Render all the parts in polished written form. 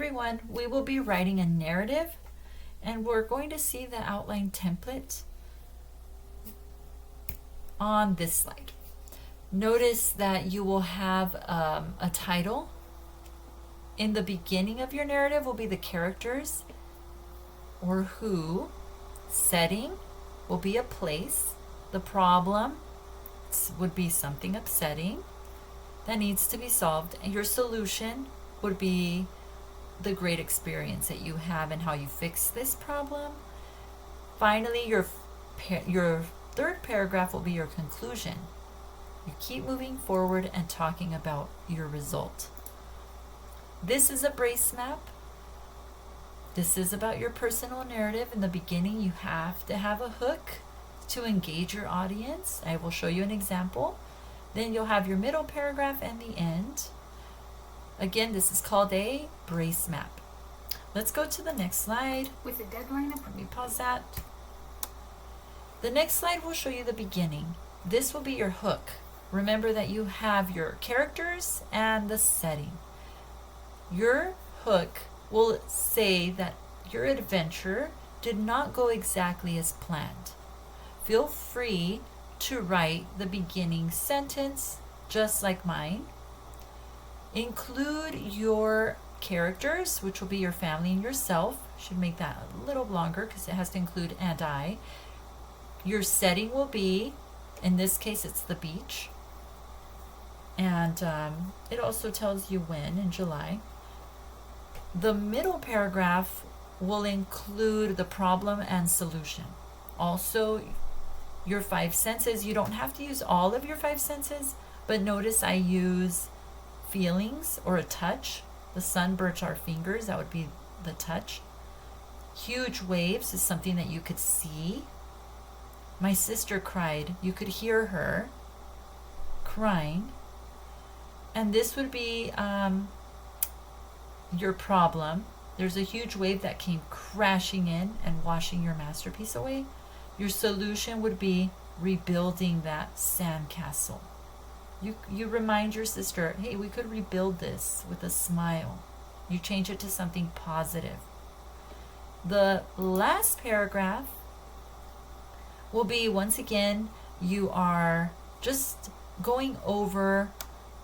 everyone. We will be writing a narrative, and we're going to see the outline template on this slide. Notice that you will have a title. In the beginning of your narrative will be the characters or who. Setting will be a place. The problem would be something upsetting that needs to be solved. And your solution would be the great experience that you have and how you fix this problem. Finally, your third paragraph will be your conclusion. You keep moving forward and talking about your result. This is a brace map. This is about your personal narrative. In the beginning, you have to have a hook to engage your audience. I will show you an example. Then you'll have your middle paragraph and the end. Again, this is called a brace map. Let's go to the next slide. With a deadline. Let me pause that. The next slide will show you the beginning. This will be your hook. Remember that you have your characters and the setting. Your hook will say that your adventure did not go exactly as planned. Feel free to write the beginning sentence just like mine. Include your characters, which will be your family and yourself. Should make that a little longer because it has to include and I. Your setting will be, in this case, it's the beach. And it also tells you when, in July. The middle paragraph will include the problem and solution. Also, your 5 senses. You don't have to use all of your 5 senses, but notice I use feelings or a touch. The sun burnt our fingers, that would be the touch. Huge waves is something that you could see. My sister cried. You could hear her crying. And this would be your problem. There's a huge wave that came crashing in and washing your masterpiece away. Your solution would be rebuilding that sandcastle. You remind your sister, hey, we could rebuild this with a smile. You change it to something positive. The last paragraph will be, once again, you are just going over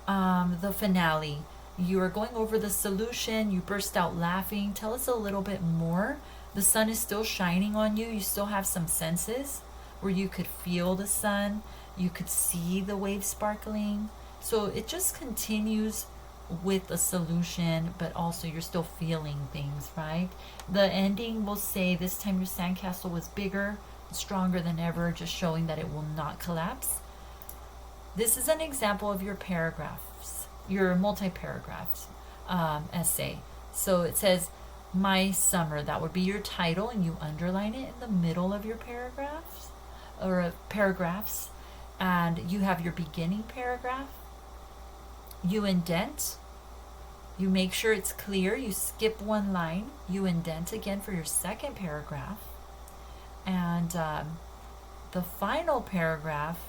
the finale. You are going over the solution. You burst out laughing. Tell us a little bit more. The sun is still shining on you. You still have some senses where you could feel the sun. You could see the waves sparkling. So it just continues with the solution, but also you're still feeling things, right? The ending will say this time your sandcastle was bigger, stronger than ever, just showing that it will not collapse. This is an example of your paragraphs, your multi-paragraphs essay. So it says, my summer, that would be your title, and you underline it in the middle of your paragraphs, and you have your beginning paragraph. You indent. You make sure it's clear. You skip one line. You indent again for your second paragraph. And the final paragraph,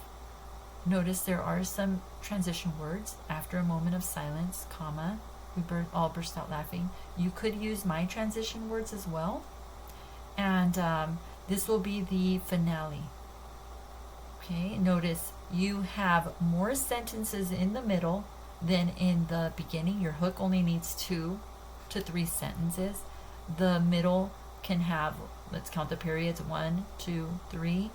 notice there are some transition words. After a moment of silence, comma, we all burst out laughing. You could use my transition words as well. And this will be the finale. Okay, notice you have more sentences in the middle than in the beginning. Your hook only needs 2 to 3 sentences. The middle can have, let's count the periods, 1, 2, 3,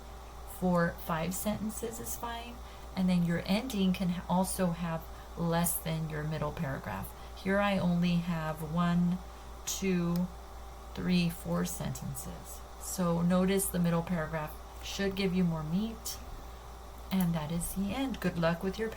4, 5 sentences is fine. And then your ending can also have less than your middle paragraph. Here I only have 1, 2, 3, 4 sentences. So notice the middle paragraph should give you more meat. And that is the end. Good luck with your